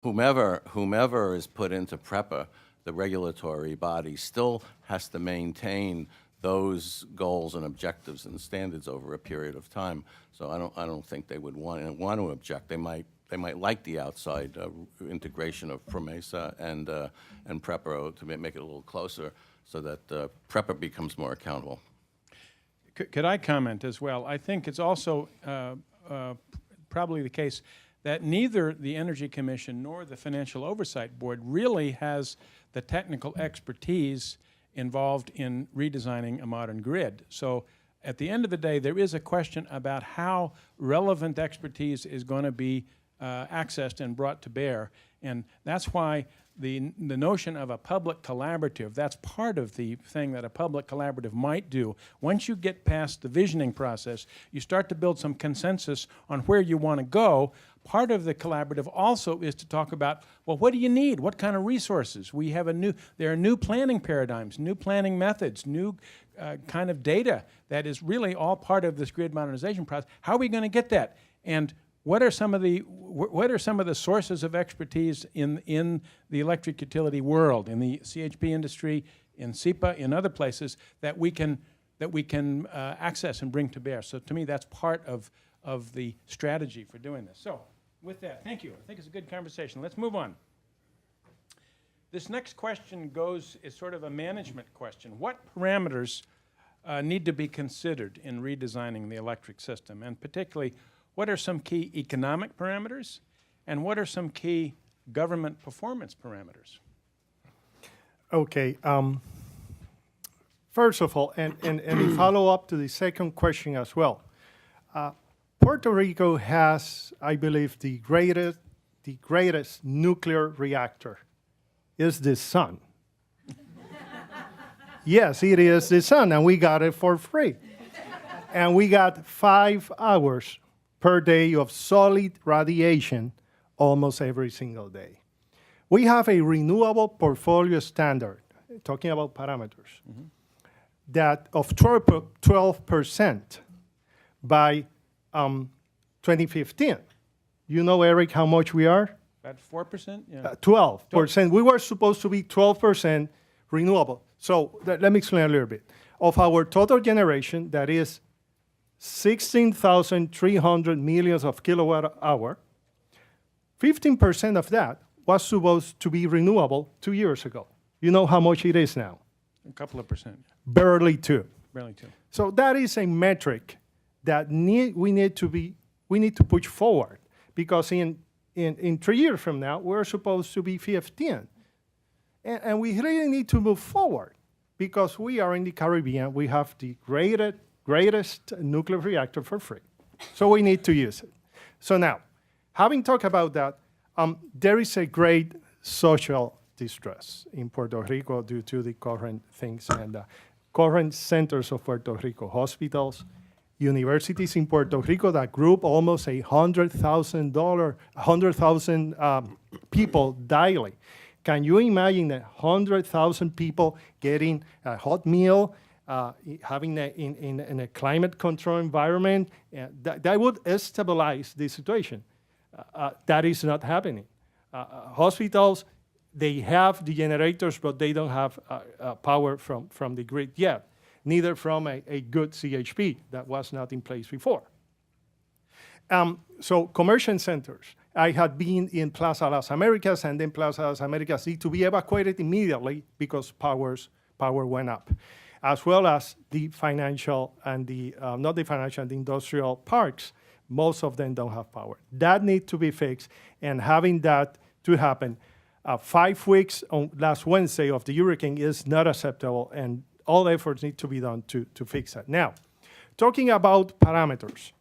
whomever is put into PREPA, the regulatory body, still has to maintain those goals and objectives and standards over a period of time. So I don't think they would want to object. They might like the outside integration of PROMESA and PREPA to make it a little closer, so that PREPA becomes more accountable. Could I comment as well? I think it's also probably the case that neither the Energy Commission nor the Financial Oversight Board really has the technical expertise involved in redesigning a modern grid. So at the end of the day, there is a question about how relevant expertise is going to be accessed and brought to bear. And that's why the notion of a public collaborative, that's part of the thing that a public collaborative might do. Once you get past the visioning process, you start to build some consensus on where you want to go. Part of the collaborative also is to talk about, well, what do you need? What kind of resources? There are new planning paradigms, new planning methods, new kind of data that is really all part of this grid modernization process. How are we going to get that? And what are some of the sources of expertise in the electric utility world, in the CHP industry, in SEPA, in other places that we can access and bring to bear? So to me, that's part of the strategy for doing this. So with that, thank you. I think it's a good conversation. Let's move on. This next question is sort of a management question. What parameters need to be considered in redesigning the electric system? And particularly, what are some key economic parameters? And what are some key government performance parameters? Okay. First of all, and in follow-up to the second question as well, Puerto Rico has, I believe, the greatest nuclear reactor is the sun. Yes, it is the sun, and we got it for free. And we got 5 hours per day of solid radiation almost every single day. We have a renewable portfolio standard, talking about parameters, that of 12% by 2015. You know, Eric, how much we are? About 4%? Yeah. 12%. We were supposed to be 12% renewable. So let me explain a little bit. Of our total generation, that is 16,300 millions of kilowatt hour, 15% of that was supposed to be renewable 2 years ago. You know how much it is now? A couple of percent. Barely 2. Barely 2. So that is a metric that we need to push forward, because in 3 years from now, we're supposed to be 15. And we really need to move forward, because we are in the Caribbean. We have the greatest nuclear reactor for free. So we need to use it. So now, having talked about that, there is a great social distress in Puerto Rico due to the current things and current centers of Puerto Rico, hospitals, universities in Puerto Rico that group almost 100,000 people daily. Can you imagine 100,000 people getting a hot meal, having in a climate control environment? That would stabilize the situation. That is not happening. Hospitals, they have the generators, but they don't have power from the grid yet, neither from a good CHP that was not in place before. So conversion centers. I had been in Plaza Las Americas, and then Plaza Las Americas need to be evacuated immediately because power went up, as well as the financial and the, not the financial, the industrial parks. Most of them don't have power. That needs to be fixed, and having that to happen 5 weeks on last Wednesday of the hurricane is not acceptable, and all efforts need to be done to fix that. Now, talking about parameters.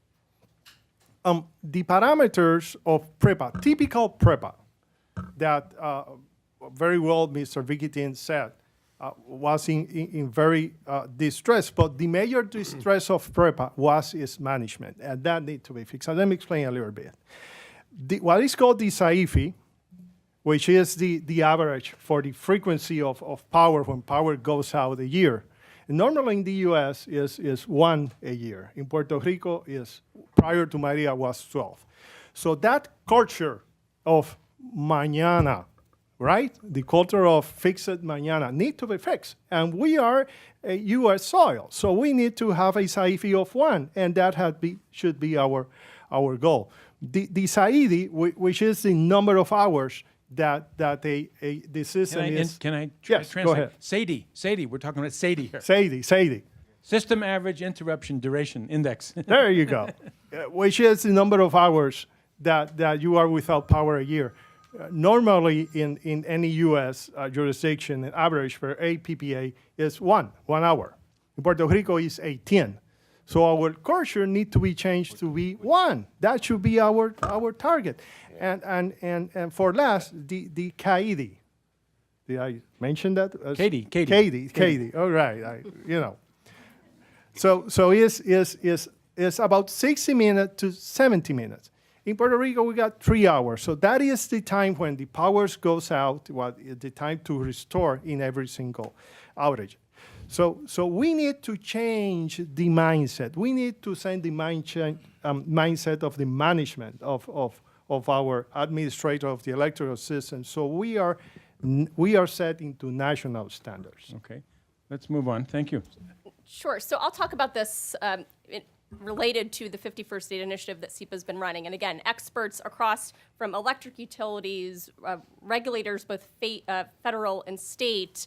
The parameters of PREPA, typical PREPA, that very well Mr. Vigitin said, was in very distress, but the major distress of PREPA was its management, and that needs to be fixed. So let me explain a little bit. What is called the ICSE-PR, which is the average for the frequency of power when power goes out a year. And normally in the US is 1 a year. In Puerto Rico, prior to Maria, was 12. So that culture of mañana, right? The culture of fixed mañana need to be fixed. And we are a U.S. soil, so we need to have a SAIFI of 1, and that should be our goal. The SAIDI, which is the number of hours that the system is. Can I Yes, translate? go ahead. SAIDI, we're talking about SAIDI here. SAIDI. System Average Interruption Duration Index. There you go. Which is the number of hours that you are without power a year. Normally, in any U.S. Jurisdiction, the average for a PPA is 1 hour. In Puerto Rico, is 18. So our cursor need to be changed to be 1. That should be our target. And for last, the CAIDI. Did I mention that? CAIDI. All right. So it's about 60 minutes to 70 minutes. In Puerto Rico, we got 3 hours. So that is the time when the power goes out, the time to restore in every single outage. So we need to change the mindset. We need to send the mindset of the management of our administrator of the electrical system. So we are setting to national standards. Okay, let's move on. Thank you. Sure. So I'll talk about this related to the 51st State Initiative that SEPA has been running. And again, experts across from electric utilities, regulators, both federal and state,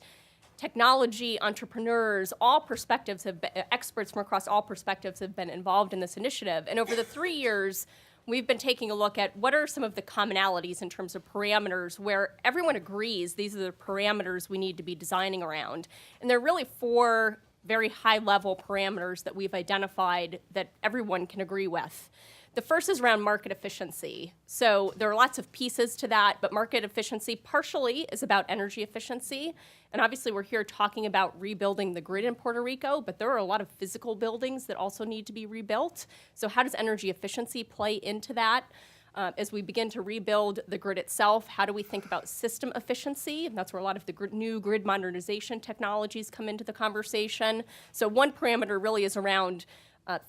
technology, entrepreneurs, all perspectives have been, experts from across all perspectives have been involved in this initiative. And over the 3 years, we've been taking a look at what are some of the commonalities in terms of parameters where everyone agrees these are the parameters we need to be designing around. And there are really 4 very high-level parameters that we've identified that everyone can agree with. The first is around market efficiency. So there are lots of pieces to that, but market efficiency partially is about energy efficiency. And obviously we're here talking about rebuilding the grid in Puerto Rico, but there are a lot of physical buildings that also need to be rebuilt. So how does energy efficiency play into that? As we begin to rebuild the grid itself, how do we think about system efficiency? And that's where a lot of the new grid modernization technologies come into the conversation. So one parameter really is around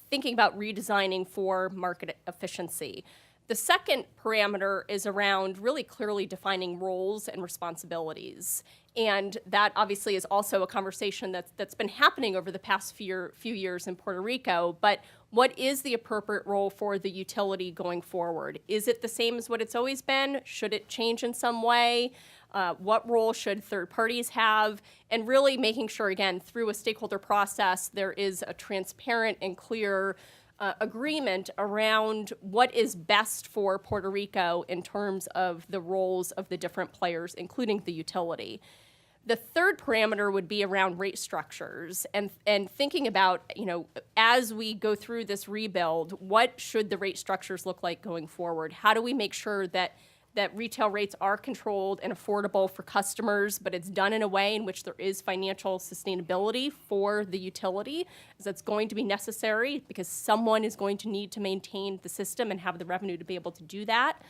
thinking about redesigning for market efficiency. The second parameter is around really clearly defining roles and responsibilities. And that obviously is also a conversation that's been happening over the past few years in Puerto Rico. But what is the appropriate role for the utility going forward? Is it the same as what it's always been? Should it change in some way? What role should third parties have? And really making sure, again, through a stakeholder process, there is a transparent and clear agreement around what is best for Puerto Rico in terms of the roles of the different players, including the utility. The third parameter would be around rate structures and thinking about, as we go through this rebuild, what should the rate structures look like going forward? How do we make sure that retail rates are controlled and affordable for customers, but it's done in a way in which there is financial sustainability for the utility, as that's going to be necessary because someone is going to need to maintain the system and have the revenue to be able to do that.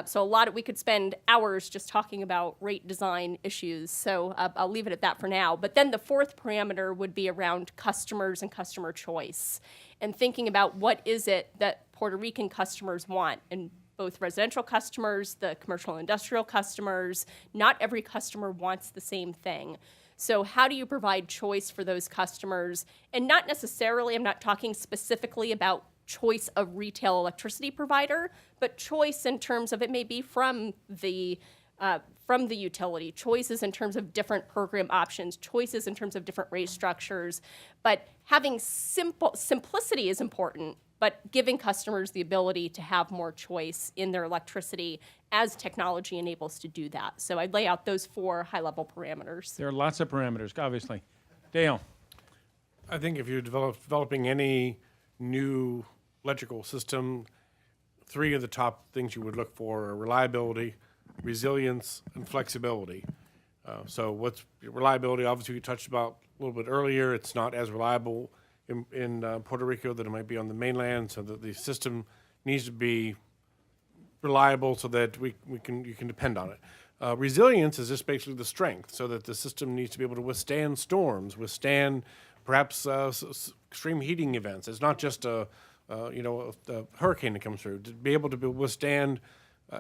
So we could spend hours just talking about rate design issues, so I'll leave it at that for now. But then the fourth parameter would be around customers and customer choice, and thinking about what is it that Puerto Rican customers want, and both residential customers, the commercial and industrial customers, not every customer wants the same thing. So how do you provide choice for those customers? And not necessarily, I'm not talking specifically about choice of retail electricity provider, but choice in terms of it may be from the utility, choices in terms of different program options, choices in terms of different rate structures. But having simplicity is important, but giving customers the ability to have more choice in their electricity as technology enables to do that. So I'd lay out those 4 high-level parameters. There are lots of parameters, obviously. Dale. I think if you're developing any new electrical system, 3 of the top things you would look for are reliability, resilience, and flexibility. So what's reliability? Obviously, we touched about a little bit earlier. It's not as reliable in Puerto Rico that it might be on the mainland, so that the system needs to be reliable so that you can depend on it. Resilience is just basically the strength, so that the system needs to be able to withstand storms, withstand perhaps extreme heating events. It's not just a hurricane that comes through. To be able to withstand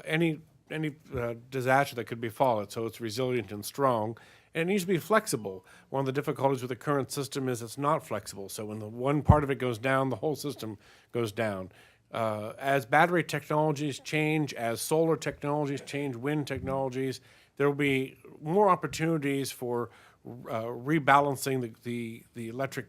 any disaster that could befall it, so it's resilient and strong. And it needs to be flexible. One of the difficulties with the current system is it's not flexible. So when the one part of it goes down, the whole system goes down. As battery technologies change, as solar technologies change, wind technologies, there will be more opportunities for rebalancing the electric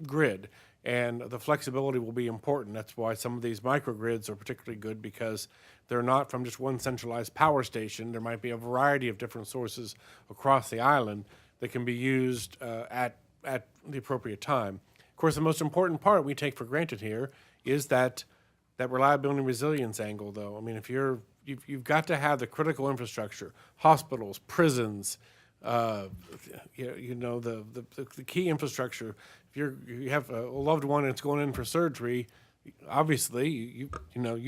grid, and the flexibility will be important. That's why some of these microgrids are particularly good, because they're not from just one centralized power station. There might be a variety of different sources across the island that can be used at the appropriate time. Of course, the most important part we take for granted here is that reliability and resilience angle, though. I mean, if you've got to have the critical infrastructure, hospitals, prisons, the key infrastructure. If you have a loved one that's going in for surgery, obviously you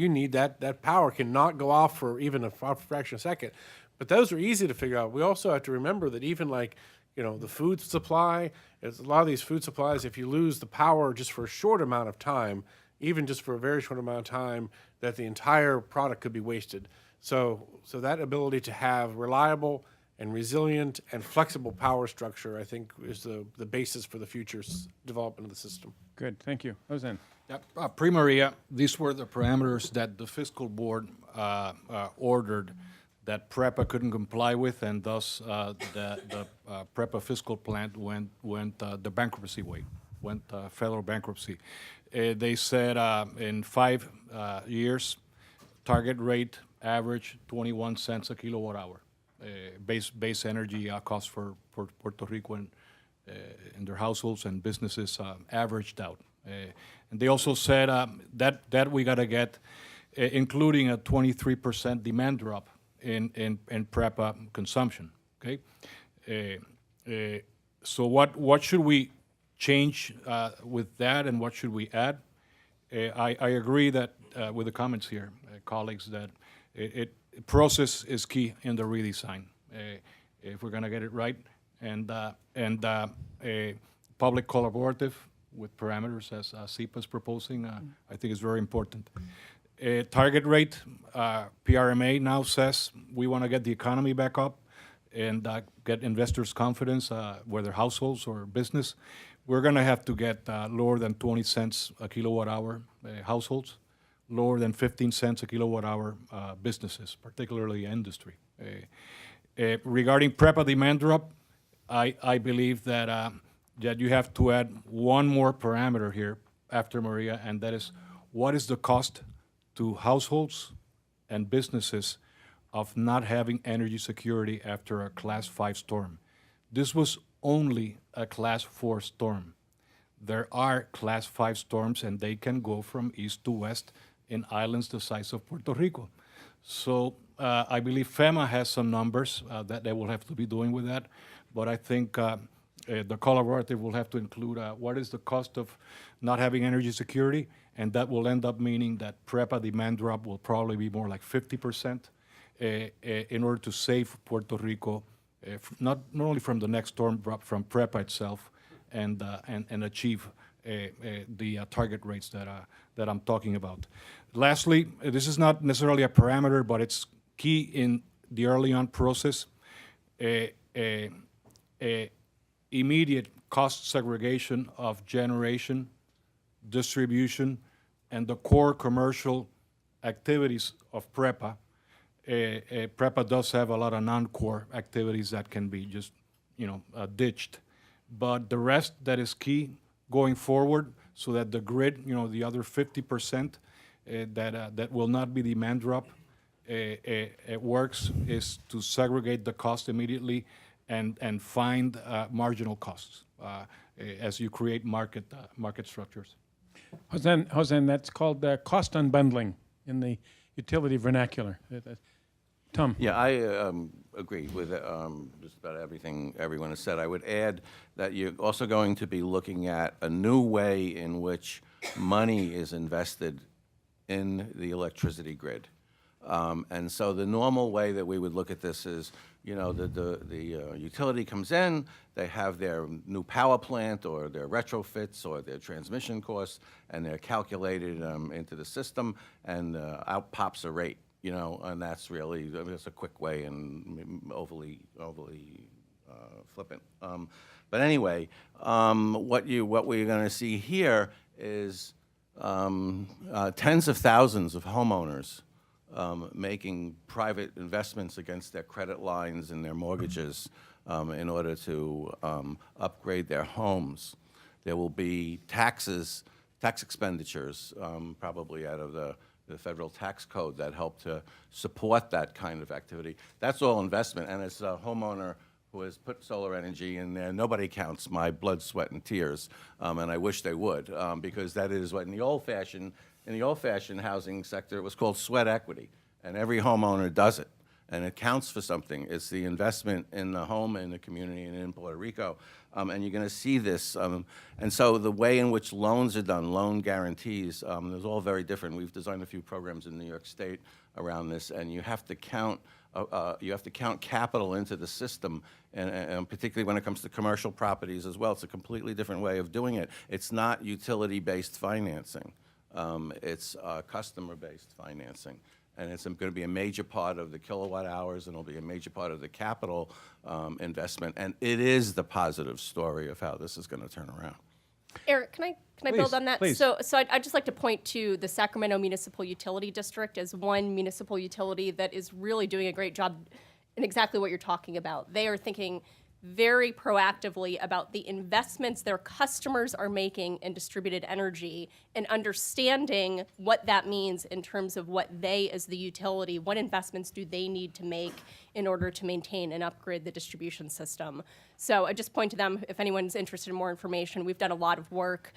need that power cannot go off for even a fraction of a second. But those are easy to figure out. We also have to remember that even the food supply, a lot of these food supplies, if you lose the power just for a short amount of time, even just for a very short amount of time, that the entire product could be wasted. So that ability to have reliable and resilient and flexible power structure, I think, is the basis for the future development of the system. Good, thank you. Jose. Yep. Pre-Maria, these were the parameters that the fiscal board ordered that PREPA couldn't comply with, and thus the PREPA fiscal plan went the bankruptcy way, went federal bankruptcy. They said in 5 years, target rate average 21 cents a kilowatt hour. Base energy costs for Puerto Rico and their households and businesses averaged out. And they also said that we got to get, including a 23% demand drop in PREPA consumption. Okay, so what should we change with that, and what should we add? I agree that with the comments here, colleagues, that process is key in the redesign. If we're going to get it right, and a public collaborative with parameters as SEPA is proposing, I think is very important. Target rate, PRMA now says we want to get the economy back up and get investors' confidence, whether households or business. We're going to have to get lower than 20 cents a kilowatt hour households, lower than 15 cents a kilowatt hour businesses, particularly industry. Regarding PREPA demand drop, I believe that you have to add one more parameter here after Maria, and that is what is the cost to households and businesses of not having energy security after a Class 5 storm. This was only a Class 4 storm. There are Class 5 storms, and they can go from east to west in islands the size of Puerto Rico. So I believe FEMA has some numbers that they will have to be doing with that, but I think the collaborative will have to include what is the cost of not having energy security, and that will end up meaning that PREPA demand drop will probably be more like 50% in order to save Puerto Rico, not only from the next storm, but from PREPA itself, and achieve the target rates that I'm talking about. Lastly, this is not necessarily a parameter, but it's key in the early on process. Immediate cost segregation of generation, distribution, and the core commercial activities of PREPA. PREPA does have a lot of non-core activities that can be just, ditched. But the rest that is key going forward, so that the grid, the other 50% that will not be demand drop, it works, is to segregate the cost immediately and find marginal costs as you create market structures. Jose, that's called cost unbundling in the utility vernacular. Tom. Yeah, I agree with just about everything everyone has said. I would add that you're also going to be looking at a new way in which money is invested in the electricity grid. And so the normal way that we would look at this is, the utility comes in, they have their new power plant or their retrofits or their transmission costs, and they're calculated into the system, and out pops a rate. and that's really, I mean, that's a quick way and overly flippant. But anyway, what we're going to see here is tens of thousands of homeowners making private investments against their credit lines and their mortgages in order to upgrade their homes. There will be tax expenditures, probably out of the federal tax code that help to support that kind of activity. That's all investment, and as a homeowner who has put solar energy in there, nobody counts my blood, sweat, and tears, and I wish they would, because that is what in the old-fashioned housing sector, it was called sweat equity, and every homeowner does it, and it counts for something. It's the investment in the home, in the community, and in Puerto Rico, and you're going to see this. And so the way in which loans are done, loan guarantees, is all very different. We've designed a few programs in New York State around this, and you have to count capital into the system, and particularly when it comes to commercial properties as well. It's a completely different way of doing it. It's not utility-based financing. It's customer-based financing. And it's going to be a major part of the kilowatt hours, and it'll be a major part of the capital investment. And it is the positive story of how this is going to turn around. Eric, can I build on that? Please. So I'd just like to point to the Sacramento Municipal Utility District as one municipal utility that is really doing a great job in exactly what you're talking about. They are thinking very proactively about the investments their customers are making in distributed energy and understanding what that means in terms of what they, as the utility, what investments do they need to make in order to maintain and upgrade the distribution system. So I just point to them if anyone's interested in more information. We've done a lot of work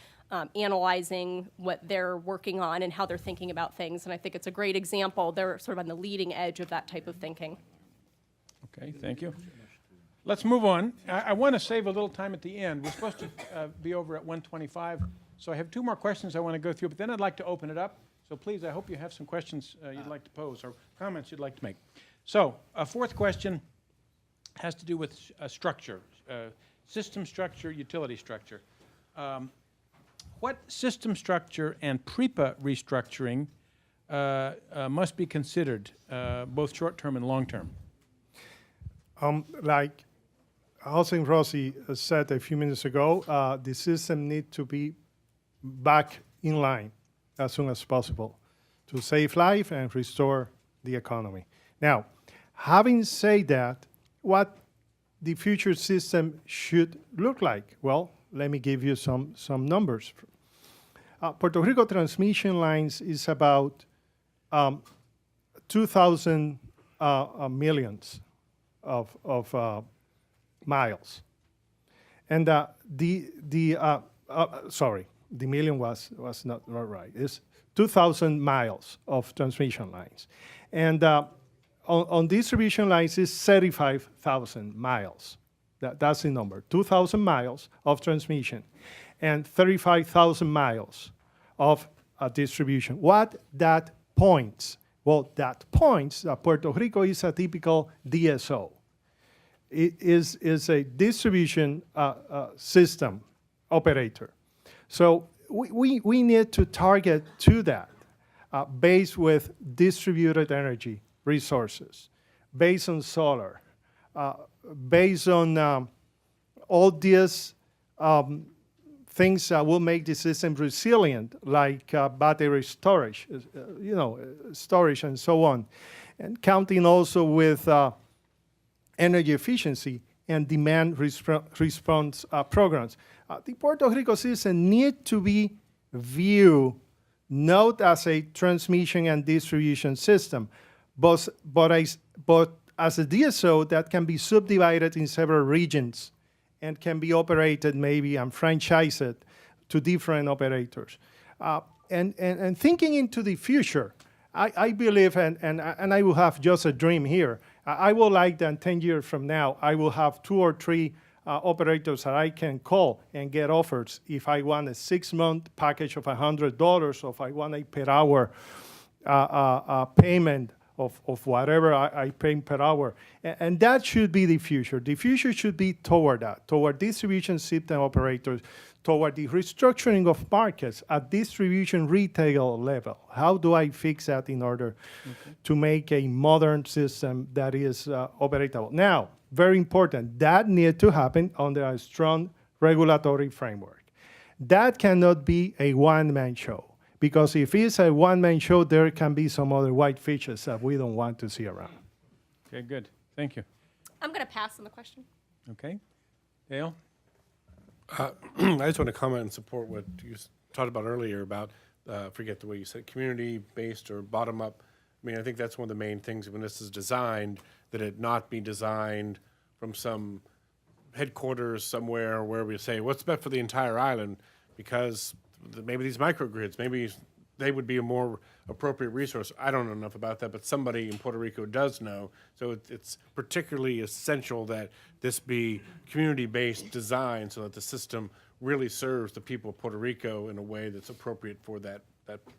analyzing what they're working on and how they're thinking about things, and I think it's a great example. They're sort of on the leading edge of that type of thinking. Okay, thank you. Let's move on. I want to save a little time at the end. We're supposed to be over at 1:25, so I have two more questions I want to go through, but then I'd like to open it up. So please, I hope you have some questions you'd like to pose or comments you'd like to make. So a fourth question has to do with structure, system structure, utility structure. What system structure and PREPA restructuring must be considered, both short-term and long-term? Like Jose Rossi said a few minutes ago, the system needs to be back in line as soon as possible to save life and restore the economy. Now, having said that, what the future system should look like? Well, let me give you some numbers. Puerto Rico transmission lines is about 2,000 millions of miles, and sorry, the million was not right. It's 2,000 miles of transmission lines, and on distribution lines is 35,000 miles. That's the number. 2,000 miles of transmission, and 35,000 miles of distribution. What that points? Well, that points that Puerto Rico is a typical DSO. It is a distribution system operator. So we need to target to that, based with distributed energy resources, based on solar, based on all these things that will make the system resilient, like battery storage, storage and so on, and counting also with energy efficiency and demand response programs. The Puerto Rico system needs to be viewed not as a transmission and distribution system, but as a DSO that can be subdivided in several regions and can be operated maybe and franchised to different operators. And thinking into the future, I believe, and I will have just a dream here, I would like that 10 years from now, I will have 2 or 3 operators that I can call and get offers if I want a 6-month package of $100, or if I want a per hour payment of whatever I pay per hour. And that should be the future. The future should be toward that, toward distribution system operators, toward the restructuring of markets at distribution retail level. How do I fix that in order to make a modern system that is operatable? Now, very important, that needs to happen under a strong regulatory framework. That cannot be a one-man show. Because if it's a one-man show, there can be some other white fishes that we don't want to see around. Okay, good. Thank you. I'm going to pass on the question. Okay. Dale? I just want to comment and support what you talked about earlier about, forget the way you said, community-based or bottom-up. I mean, I think that's one of the main things when this is designed, that it not be designed from some headquarters somewhere where we say, what's best for the entire island? Because maybe these microgrids, maybe they would be a more appropriate resource. I don't know enough about that, but somebody in Puerto Rico does know. So it's particularly essential that this be community-based design so that the system really serves the people of Puerto Rico in a way that's appropriate for that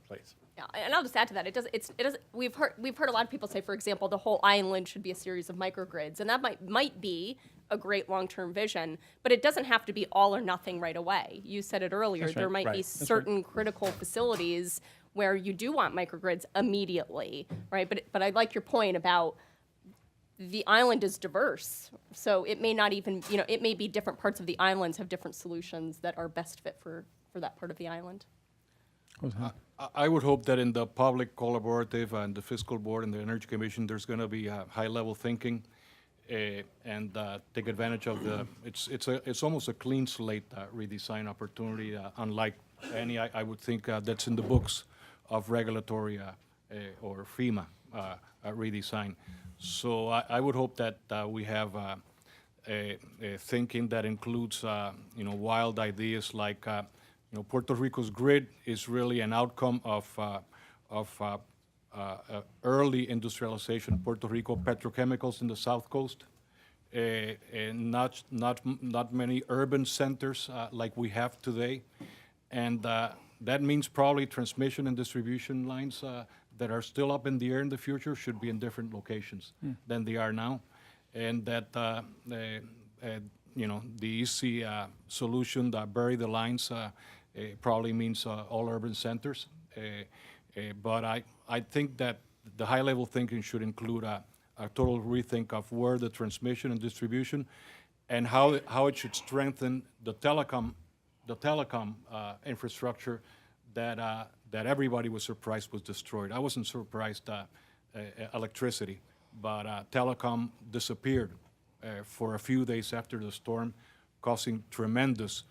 place. Yeah, and I'll just add to that. It does. We've heard a lot of people say, for example, the whole island should be a series of microgrids, and that might be a great long-term vision, but it doesn't have to be all or nothing right away. You said it earlier. That's right. There might be Right. certain critical facilities where you do want microgrids immediately, right? But I like your point about the island is diverse, so it may not even, it may be different parts of the islands have different solutions that are best fit for that part of the island. I would hope that in the public collaborative and the fiscal board and the Energy Commission, there's going to be high-level thinking and take advantage of the. It's almost a clean slate redesign opportunity, unlike any I would think that's in the books of regulatory or FEMA redesign. So I would hope that we have a thinking that includes wild ideas like. Puerto Rico's grid is really an outcome of early industrialization. Puerto Rico petrochemicals in the South Coast, and not many urban centers like we have today, and that means probably transmission and distribution lines that are still up in the air in the future should be in different locations than they are now, and that the easy solution that bury the lines. Probably means all urban centers, but I think that the high-level thinking should include a total rethink of where the transmission and distribution, and how it should strengthen the telecom infrastructure that everybody was surprised was destroyed. I wasn't surprised electricity, but telecom disappeared for a few days after the storm, causing tremendous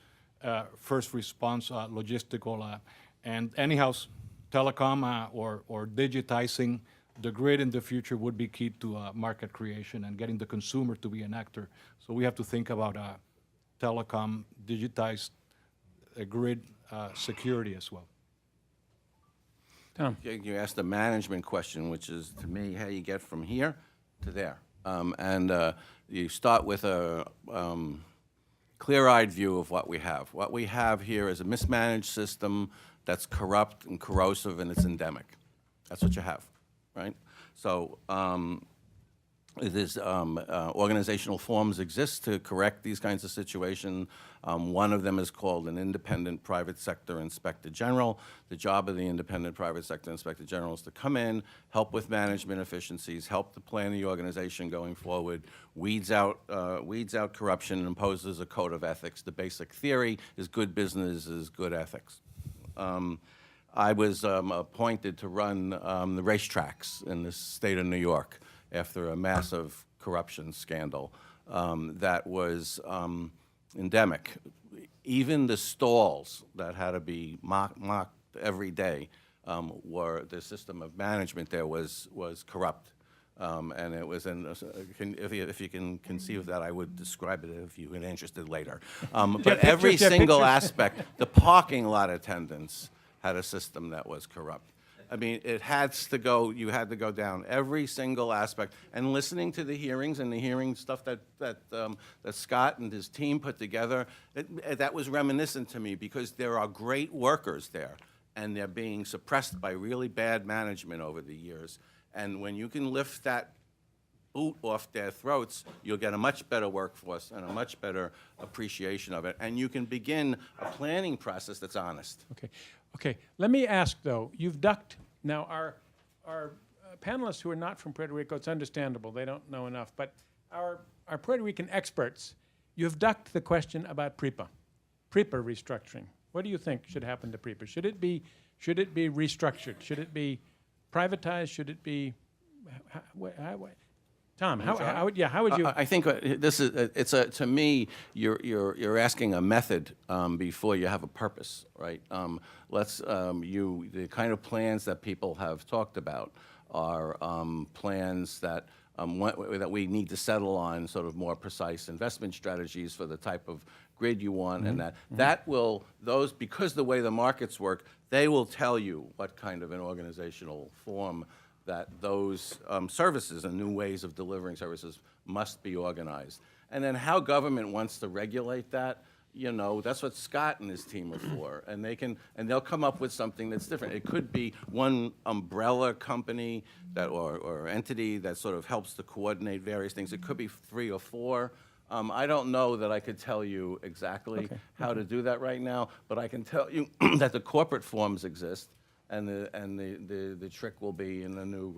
first response logistical and anyhow, telecom or digitizing the grid in the future would be key to market creation and getting the consumer to be an actor. So we have to think about telecom, digitized grid security as well. Tom? You asked a management question, which is, to me, how you get from here to there. And you start with a clear-eyed view of what we have. What we have here is a mismanaged system that's corrupt and corrosive, and it's endemic. That's what you have, right? So there's organizational forms exist to correct these kinds of situations. One of them is called an independent private sector inspector general. The job of the independent private sector inspector general is to come in, help with management efficiencies, help to plan the organization going forward, weeds out corruption, and imposes a code of ethics. The basic theory is good business is good ethics. I was appointed to run the racetracks in the state of New York after a massive corruption scandal that was endemic. Even the stalls that had to be mocked every day were the system of management there was corrupt. And it was if you can conceive of that, I would describe it if you were interested later. But every single aspect, the parking lot attendants had a system that was corrupt. I mean, it has to go, you had to go down every single aspect. And listening to the hearings and the hearing stuff that Scott and his team put together, that was reminiscent to me because there are great workers there, and they're being suppressed by really bad management over the years. And when you can lift that boot off their throats, you'll get a much better workforce and a much better appreciation of it. And you can begin a planning process that's honest. Okay. Okay. Let me ask, though, you've ducked, now our panelists who are not from Puerto Rico, it's understandable, they don't know enough, but our Puerto Rican experts, you've ducked the question about PREPA restructuring. What do you think should happen to PREPA? Should it be restructured? Should it be privatized? Should it be, Tom, how would you? I think this is, to me, you're asking a method before you have a purpose, right? The kind of plans that people have talked about are plans that we need to settle on sort of more precise investment strategies for the type of grid you want, and because the way the markets work, they will tell you what kind of an organizational form that those services and new ways of delivering services must be organized. And then how government wants to regulate that, that's what Scott and his team are for. And they'll come up with something that's different. It could be one umbrella company or entity that sort of helps to coordinate various things. It could be 3 or 4. I don't know that I could tell you exactly how to do that right now, but I can tell you that the corporate forms exist. And the trick will be in a new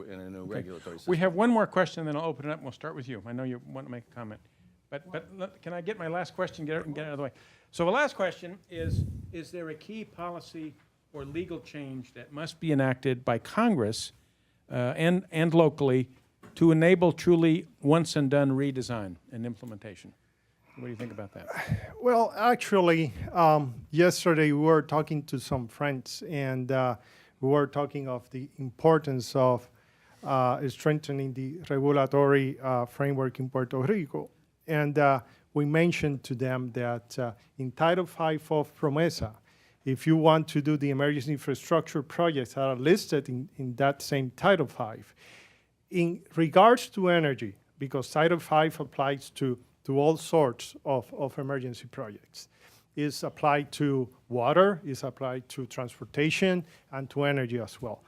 regulatory system. We have one more question, then I'll open it up, and we'll start with you. I know you want to make a comment. But can I get my last question, get it out of the way? So the last question is there a key policy or legal change that must be enacted by Congress and locally to enable truly once-and-done redesign and implementation? What do you think about that? Well, actually, yesterday we were talking to some friends, and we were talking of the importance of strengthening the regulatory framework in Puerto Rico. And we mentioned to them that in Title V of PROMESA, if you want to do the emergency infrastructure projects that are listed in that same Title V, in regards to energy, because Title V applies to all sorts of emergency projects. It's applied to water, it's applied to transportation, and to energy as well.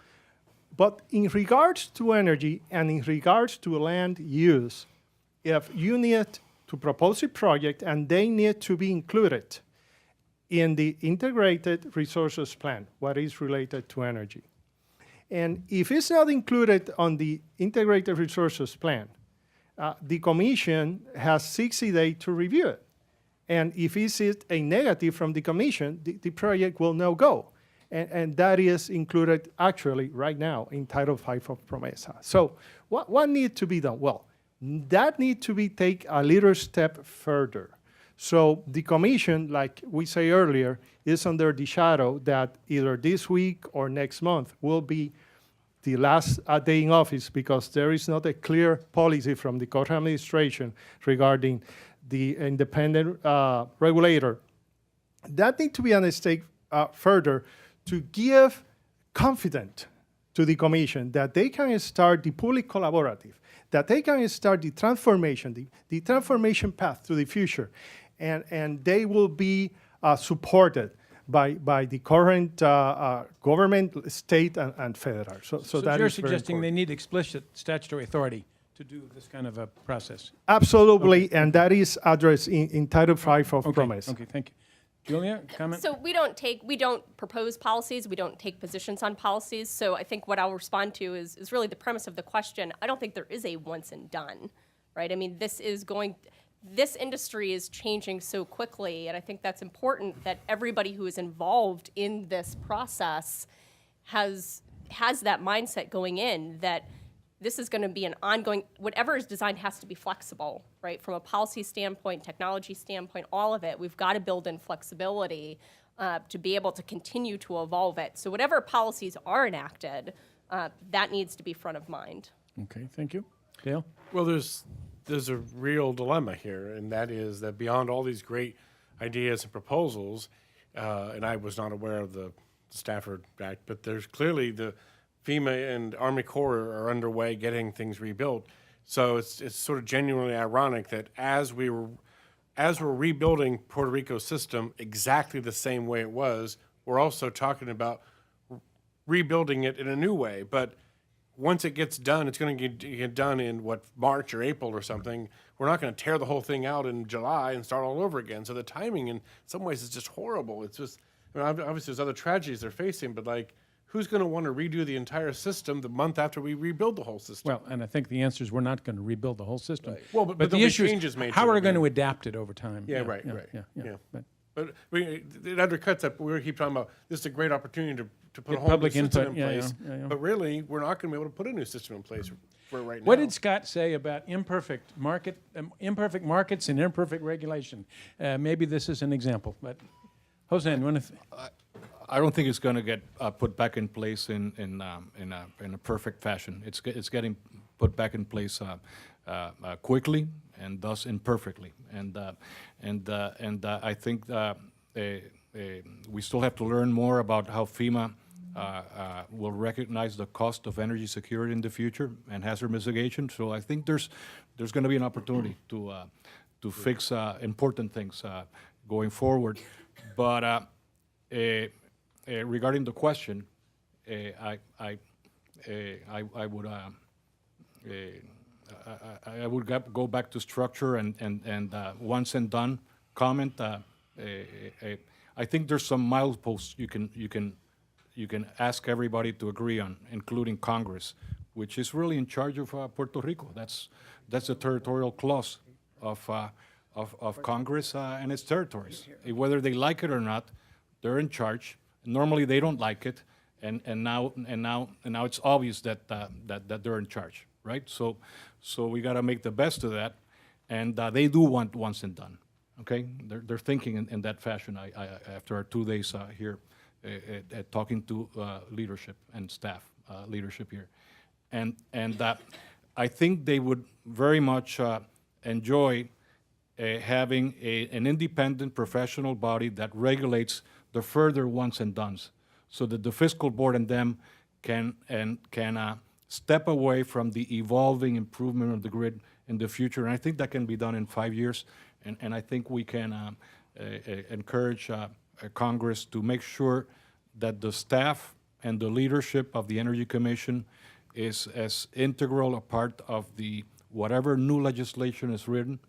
But in regards to energy and in regards to land use, if you need to propose a project and they need to be included in the integrated resources plan, what is related to energy. And if it's not included on the integrated resources plan, the commission has 60 days to review it. And if it's a negative from the commission, the project will no go. And that is included actually right now in Title V of PROMESA. So what needs to be done? Well, that needs to be take a little step further. So the commission, like we say earlier, is under the shadow that either this week or next month will be the last day in office, because there is not a clear policy from the current administration regarding the independent regulator. That needs to be on a step further to give confidence to the commission that they can start the public collaborative, that they can start the transformation, the transformation path to the future, and they will be supported by the current government, state, and federal. So that you're is very suggesting they important. need explicit statutory authority to do this kind of a process? Absolutely, and that is addressed in Title V of PROMESA. Okay, thank you. Julia, comment? So we don't propose policies, we don't take positions on policies. So I think what I'll respond to is really the premise of the question. I don't think there is a once and done, right? I mean, this industry is changing so quickly, and I think that's important that everybody who is involved in this process has that mindset going in, that this is going to be an ongoing, whatever is designed has to be flexible, right? From a policy standpoint, technology standpoint, all of it, we've got to build in flexibility to be able to continue to evolve it. So whatever policies are enacted, that needs to be front of mind. Okay, thank you. Dale? Well, there's a real dilemma here, and that is that beyond all these great ideas and proposals, and I was not aware of the Stafford Act, but there's clearly the FEMA and Army Corps are underway getting things rebuilt. So it's sort of genuinely ironic that as we're rebuilding Puerto Rico's system exactly the same way it was, we're also talking about rebuilding it in a new way. But once it gets done, it's going to get done in March or April or something. We're not going to tear the whole thing out in July and start all over again. So the timing, in some ways, is just horrible. It's just, I mean, obviously, there's other tragedies they're facing, but like, who's going to want to redo the entire system the month after we rebuild the whole system? Well, and I think the answer is we're not going to rebuild the whole system. Well, but the there'll be issue changes is made how to are it, we going yeah. to adapt it over time? Yeah, right. Yeah. But it undercuts that. We keep talking about this is a great opportunity to put Get a whole new public system input, in yeah, place. yeah. But really, we're not going to be able to put a new system in place for right now. What did Scott say about imperfect markets and imperfect regulation? Maybe this is an example, but Hosein, one of I don't think it's going to get put back in place in a perfect fashion. It's getting put back in place quickly and thus imperfectly. And I think we still have to learn more about how FEMA will recognize the cost of energy security in the future and hazard mitigation. So I think there's going to be an opportunity to fix important things going forward. But regarding the question, I would go back to structure and once and done comment. I think there's some mileposts you can ask everybody to agree on, including Congress, which is really in charge of Puerto Rico. That's the territorial clause of Congress and its territories. Whether they like it or not, they're in charge. Normally, they don't like it, and now it's obvious that they're in charge, right? So we got to make the best of that, and they do want once and done. Okay, they're thinking in that fashion. After our 2 days here, talking to leadership and staff leadership here, and I think they would very much enjoy having an independent professional body that regulates the further once and dones, so that the fiscal board and them can step away from the evolving improvement of the grid in the future. And I think that can be done in 5 years. And I think we can encourage Congress to make sure that the staff and the leadership of the Energy Commission is as integral a part of the whatever new legislation is written,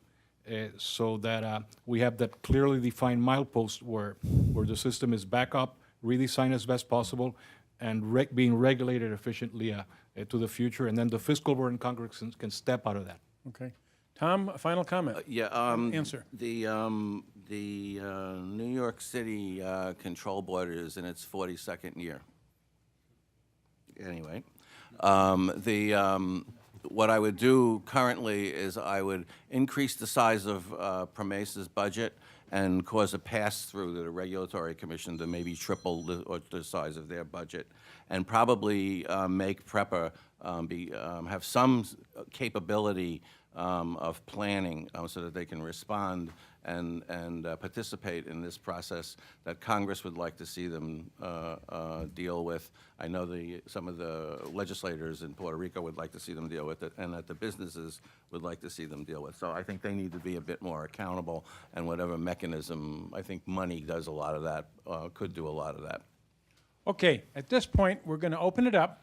so that we have that clearly defined milepost where the system is back up, redesigned as best possible, and being regulated efficiently to the future. And then the fiscal board and Congress can step out of that. okay. Tom, a final comment. Answer. The New York City Control Board is in its 42nd year. Anyway, what I would do currently is I would increase the size of PROMESA's budget and cause a pass-through to the Regulatory Commission to maybe triple the size of their budget, and probably make PREPA have some capability of planning so that they can respond and participate in this process that Congress would like to see them deal with. I know some of the legislators in Puerto Rico would like to see them deal with it, and that the businesses would like to see them deal with. So I think they need to be a bit more accountable, and whatever mechanism, I think money does a lot of that, could do a lot of that. Okay, at this point, we're going to open it up.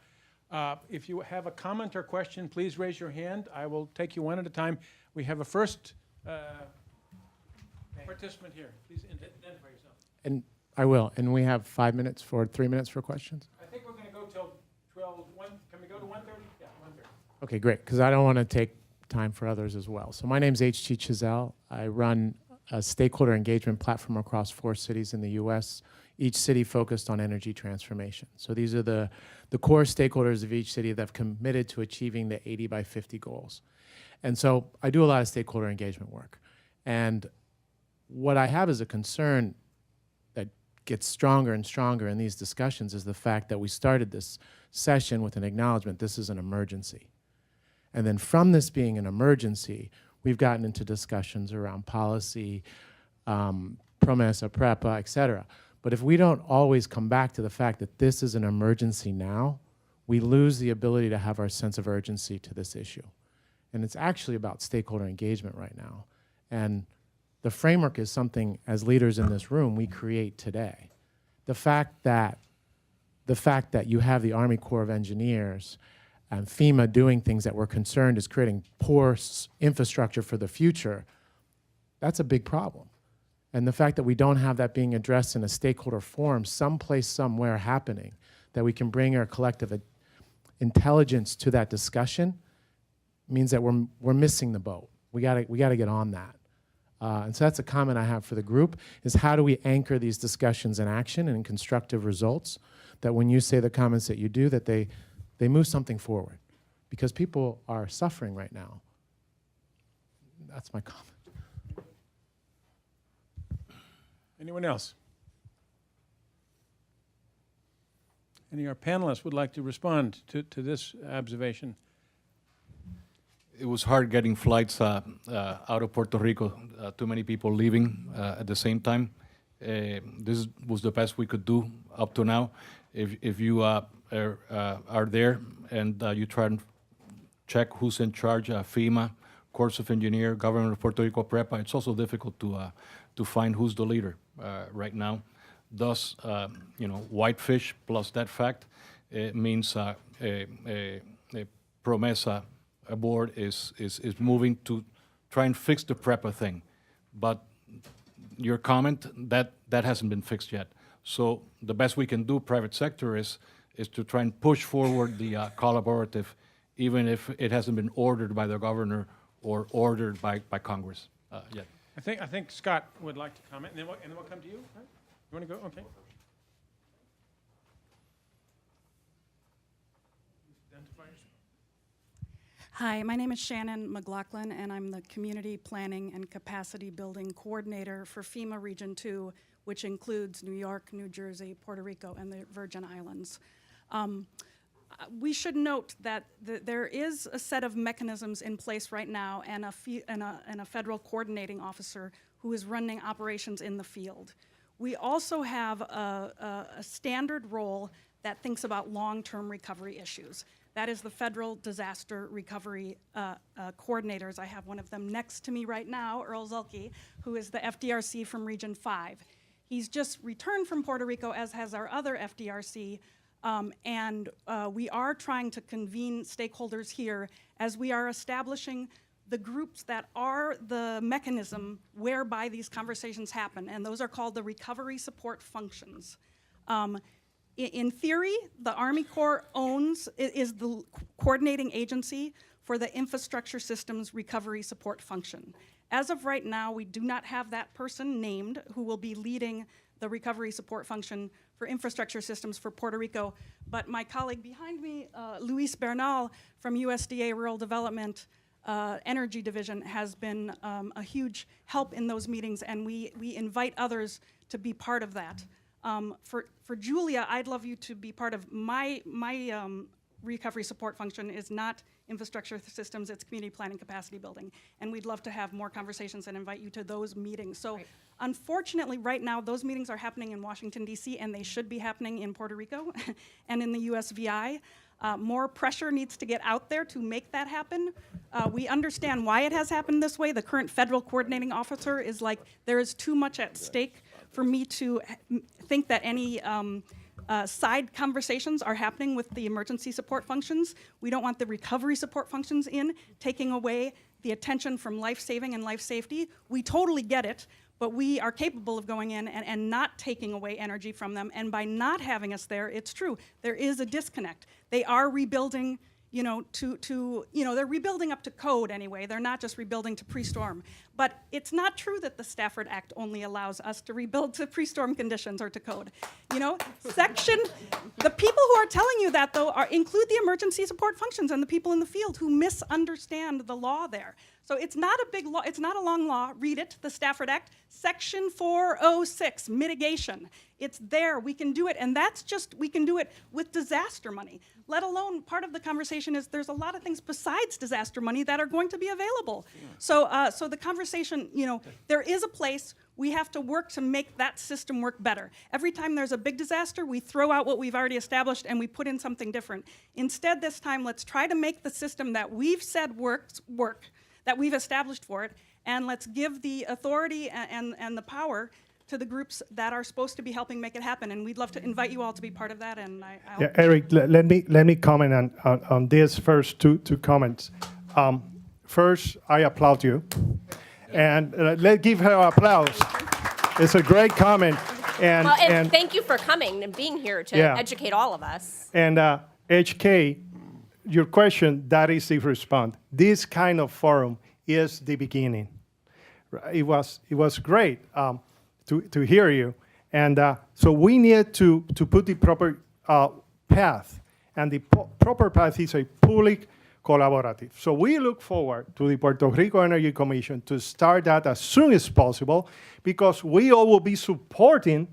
If you have a comment or question, please raise your hand. I will take you one at a time. We have a first participant here. Please identify yourself. And I will. And we have 3 minutes for questions. I think we're going to go till 12. Can we go to 1:30? Yeah, 1:30. Okay, great, because I don't want to take time for others as well. So my name's H.T. Chazelle. I run a stakeholder engagement platform across 4 cities in the U.S., each city focused on energy transformation. So these are the core stakeholders of each city that have committed to achieving the 80 by 50 goals. And so I do a lot of stakeholder engagement work. And what I have as a concern that gets stronger and stronger in these discussions is the fact that we started this session with an acknowledgement this is an emergency. And then from this being an emergency, we've gotten into discussions around policy, PROMESA, PREPA, et cetera. But if we don't always come back to the fact that this is an emergency now, we lose the ability to have our sense of urgency to this issue. And it's actually about stakeholder engagement right now. And the framework is something, as leaders in this room, we create today. The fact that you have the Army Corps of Engineers and FEMA doing things that we're concerned is creating poor infrastructure for the future, that's a big problem. And the fact that we don't have that being addressed in a stakeholder forum, someplace, somewhere happening, that we can bring our collective intelligence to that discussion, means that we're missing the boat. We gotta get on that. And so that's a comment I have for the group, is how do we anchor these discussions in action and in constructive results, that when you say the comments that you do, that they move something forward. Because people are suffering right now. That's my comment. Anyone else? Any of our panelists would like to respond to this observation? It was hard getting flights out of Puerto Rico, too many people leaving at the same time. This was the best we could do up to now. If you are there and you try and check who's in charge, FEMA, Corps of Engineer, Government of Puerto Rico, PREPA, it's also difficult to find who's the leader right now. Thus, whitefish plus that fact, it means a Promesa board is moving to try and fix the PREPA thing. But your comment, that hasn't been fixed yet. So the best we can do, private sector, is to try and push forward the collaborative, even if it hasn't been ordered by the governor or ordered by Congress yet. I think Scott would like to comment, and then we'll come to you. Right? You want to go? Okay. Identify yourself. Hi, my name is Shannon McLaughlin, and I'm the Community Planning and Capacity Building Coordinator for FEMA Region 2, which includes New York, New Jersey, Puerto Rico, and the Virgin Islands. We should note that there is a set of mechanisms in place right now and a federal coordinating officer who is running operations in the field. We also have a standard role that thinks about long-term recovery issues. That is the Federal Disaster Recovery Coordinators. I have one of them next to me right now, Earl Zulke, who is the FDRC from Region 5. He's just returned from Puerto Rico, as has our other FDRC, and we are trying to convene stakeholders here as we are establishing the groups that are the mechanism whereby these conversations happen, and those are called the recovery support functions. In theory, the Army Corps is the coordinating agency for the infrastructure systems recovery support function. As of right now, we do not have that person named who will be leading the recovery support function for infrastructure systems for Puerto Rico, but my colleague behind me, Luis Bernal from USDA Rural Development Energy Division, has been a huge help in those meetings, and we invite others to be part of that. For Julia, I'd love you to be part of my recovery support function is not infrastructure systems, it's community planning, capacity building. And we'd love to have more conversations and invite you to those meetings. So unfortunately, right now, those meetings are happening in Washington, DC, and they should be happening in Puerto Rico and in the USVI. More pressure needs to get out there to make that happen. We understand why it has happened this way. The current federal coordinating officer is like, there is too much at stake for me to think that any side conversations are happening with the emergency support functions. We don't want the recovery support functions taking away the attention from life-saving and life safety. We totally get it, but we are capable of going in and not taking away energy from them. And by not having us there, it's true, there is a disconnect. They are rebuilding, they're rebuilding up to code anyway. They're not just rebuilding to pre-storm. But it's not true that the Stafford Act only allows us to rebuild to pre-storm conditions or to code. The people who are telling you that, though, include the emergency support functions and the people in the field who misunderstand the law there. So it's not a big law, it's not a long law. Read it, the Stafford Act, Section 406, mitigation. It's there, we can do it, and we can do it with disaster money. Let alone, part of the conversation is there's a lot of things besides disaster money that are going to be available. Yeah. So the conversation, there is a place, we have to work to make that system work better. Every time there's a big disaster, we throw out what we've already established and we put in something different. Instead, this time, let's try to make the system that we've said work, that we've established for it, and let's give the authority and the power to the groups that are supposed to be helping make it happen. And we'd love to invite you all to be part of that. And I'll Yeah, Eric, let me comment on this first two comments. First, I applaud you, and let's give her applause. It's a great comment. And, Well, and thank you for coming and being here to Yeah. educate all of us. And HK, your question, that is the response. This kind of forum is the beginning. It was great to hear you. And so we need to put the proper path. And the proper path is a public collaborative. So we look forward to the Puerto Rico Energy Commission to start that as soon as possible, because we all will be supporting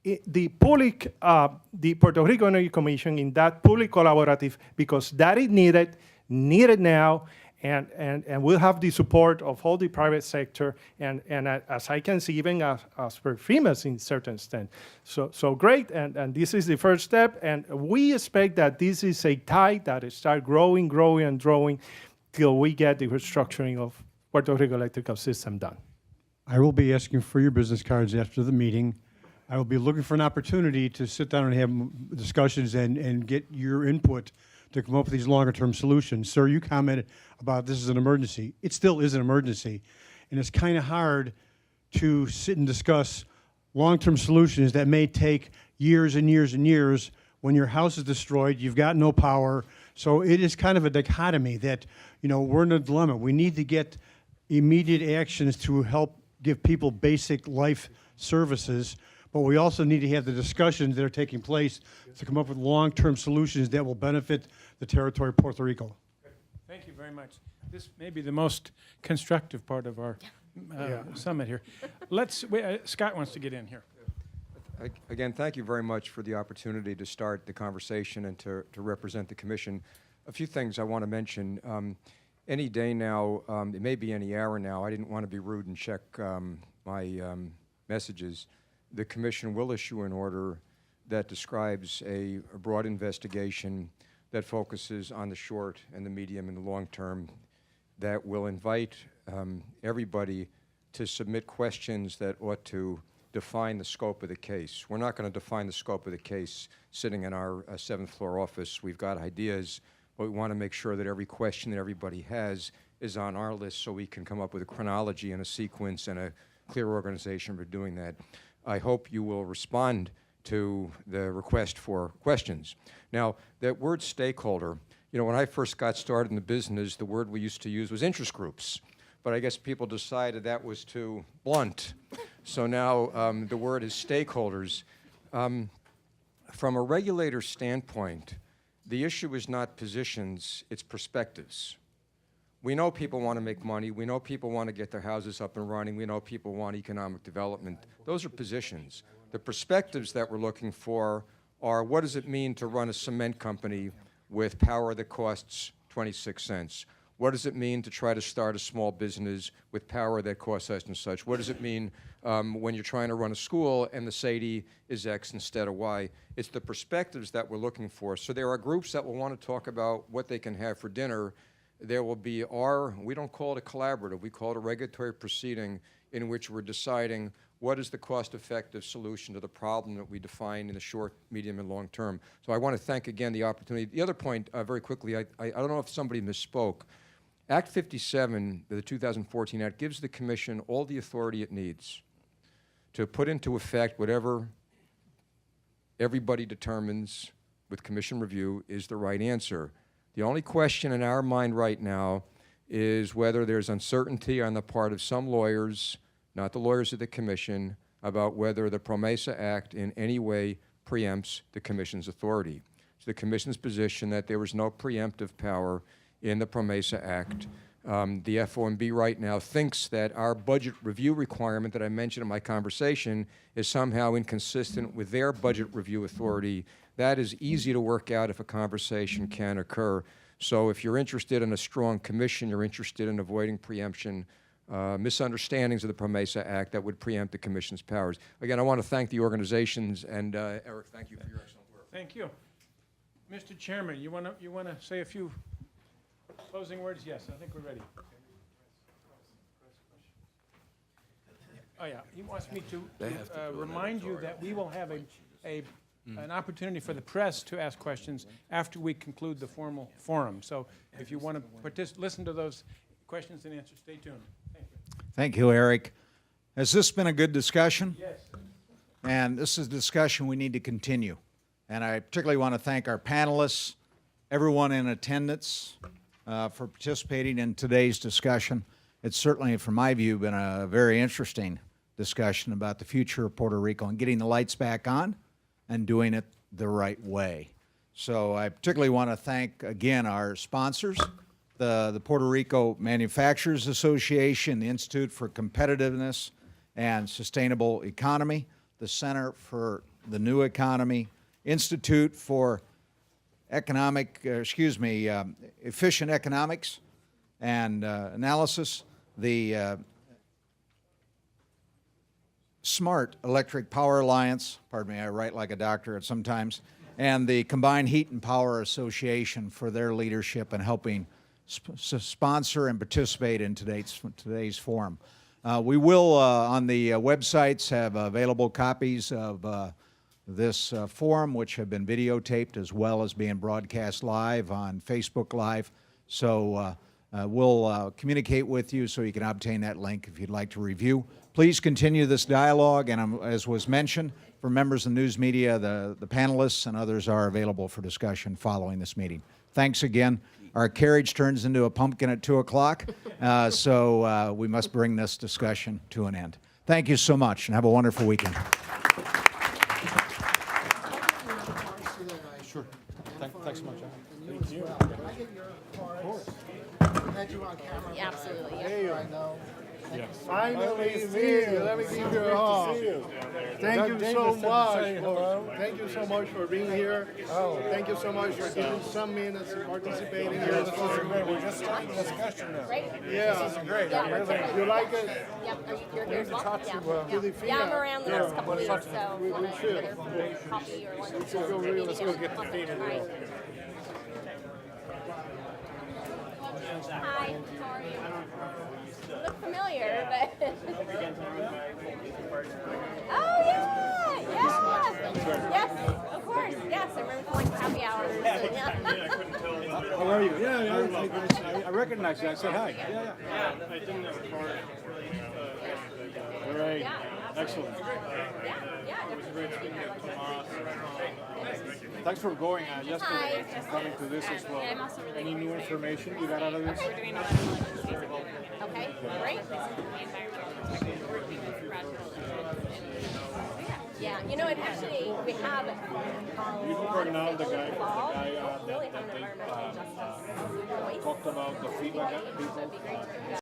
the public, the Puerto Rico Energy Commission in that public collaborative, because that is needed now, and we'll have the support of all the private sector, and as I can see, even as per FEMA's in certain extent. So great, and this is the first step, and we expect that this is a tide that start growing till we get the restructuring of Puerto Rico electrical system done. I will be asking for your business cards after the meeting. I will be looking for an opportunity to sit down and have discussions and get your input to come up with these longer-term solutions. Sir, you commented about this is an emergency. It still is an emergency, and it's kind of hard to sit and discuss long-term solutions that may take years and years and years. When your house is destroyed, you've got no power. So it is kind of a dichotomy that, you know, we're in a dilemma. We need to get immediate actions to help give people basic life services, but we also need to have the discussions that are taking place to come up with long-term solutions that will benefit the territory of Puerto Rico. Thank you very much. This may be the most constructive part of our summit here. Scott wants to get in here. Again, thank you very much for the opportunity to start the conversation and to represent the commission. A few things I want to mention. Any day now, it may be any hour now, I didn't want to be rude and check my messages. The commission will issue an order that describes a broad investigation that focuses on the short and the medium and the long term, that will invite everybody to submit questions that ought to define the scope of the case. We're not going to define the scope of the case sitting in our 7th floor office. We've got ideas, but we want to make sure that every question that everybody has is on our list so we can come up with a chronology and a sequence and a clear organization for doing that. I hope you will respond to the request for questions. Now, that word stakeholder, you know, when I first got started in the business, the word we used to use was interest groups. But I guess people decided that was too blunt. So now the word is stakeholders. From a regulator's standpoint, the issue is not positions, it's perspectives. We know people want to make money. We know people want to get their houses up and running. We know people want economic development. Those are positions. The perspectives that we're looking for are, what does it mean to run a cement company with power that costs 26 cents? What does it mean to try to start a small business with power that costs such and such? What does it mean when you're trying to run a school and the SAIDI is X instead of Y? It's the perspectives that we're looking for. So there are groups that will want to talk about what they can have for dinner. There will be we don't call it a collaborative, we call it a regulatory proceeding in which we're deciding what is the cost-effective solution to the problem that we define in the short, medium, and long term. So I want to thank again the opportunity. The other point, very quickly, I don't know if somebody misspoke. Act 57, the 2014 Act, gives the Commission all the authority it needs to put into effect whatever everybody determines with Commission review is the right answer. The only question in our mind right now is whether there's uncertainty on the part of some lawyers, not the lawyers of the Commission, about whether the PROMESA Act in any way preempts the Commission's authority. It's the Commission's position that there was no preemptive power in the PROMESA Act. The FOMB right now thinks that our budget review requirement that I mentioned in my conversation is somehow inconsistent with their budget review authority. That is easy to work out if a conversation can occur. So if you're interested in a strong commission, you're interested in avoiding preemption, misunderstandings of the PROMESA Act that would preempt the Commission's powers. Again, I want to thank the organizations, and Eric, thank you for your excellent work. Thank you. Mr. Chairman, you want to say a few closing words? Yes, I think we're ready. Oh, yeah, he wants me to remind you that we will have an opportunity for the press to ask questions after we conclude the formal forum. So if you want to listen to those questions and answers, stay tuned. Thank you. Thank you, Eric. Has this been a good discussion? Yes. And this is a discussion we need to continue. And I particularly want to thank our panelists, everyone in attendance, for participating in today's discussion. It's certainly, from my view, been a very interesting discussion about the future of Puerto Rico and getting the lights back on and doing it the right way. So I particularly want to thank, again, our sponsors, the Puerto Rico Manufacturers Association, the Institute for Competitiveness and Sustainable Economy, the Center for the New Economy, Institute for Efficient Economics and Analysis, the Smart Electric Power Alliance, pardon me, I write like a doctor sometimes, and the Combined Heat and Power Association for their leadership and helping sponsor and participate in today's forum. We will, on the websites, have available copies of this forum, which have been videotaped as well as being broadcast live on Facebook Live. So we'll communicate with you so you can obtain that link if you'd like to review. Please continue this dialogue, and as was mentioned, for members of the news media, the panelists and others are available for discussion following this meeting. Thanks again. Our carriage turns into a pumpkin at 2 o'clock, so we must bring this discussion to an end. Thank you so much, and have a wonderful weekend. Sure. Thanks so much. Thank you. Yeah, absolutely. Yeah. Hey, I know. Yeah. Finally, let me give you a hug. Thank you so much. Thank you so much for being here. Thank you so much for giving some minutes and participating in this forum. We're just starting the discussion now. Right? Yeah. This is great. Yeah, You like it? Yep. You're here as well? talk to, Yeah. the Yeah, I'm FIA. around the next couple of weeks, so We want to should. get a coffee or lunch. Let's go get the feet in the Right. Hi, how are you? You look familiar, but. Oh, yeah! Yeah! Yes, of course. Yes, I remember for like happy hours. And, yeah. How are you? Yeah, I recognize you. I said hi. Yeah. Great. Yeah, Excellent. yeah, definitely. Thanks for going. Just Hi. coming to this as well. Yeah, I'm also really Any new information you got out of this? We're doing a lot of lunches, basically. Okay, great. Yeah, you know, it actually, we have a lot now of the people guy involved. We that really have an environmental justice voice. talked about the feedback people. That'd be great.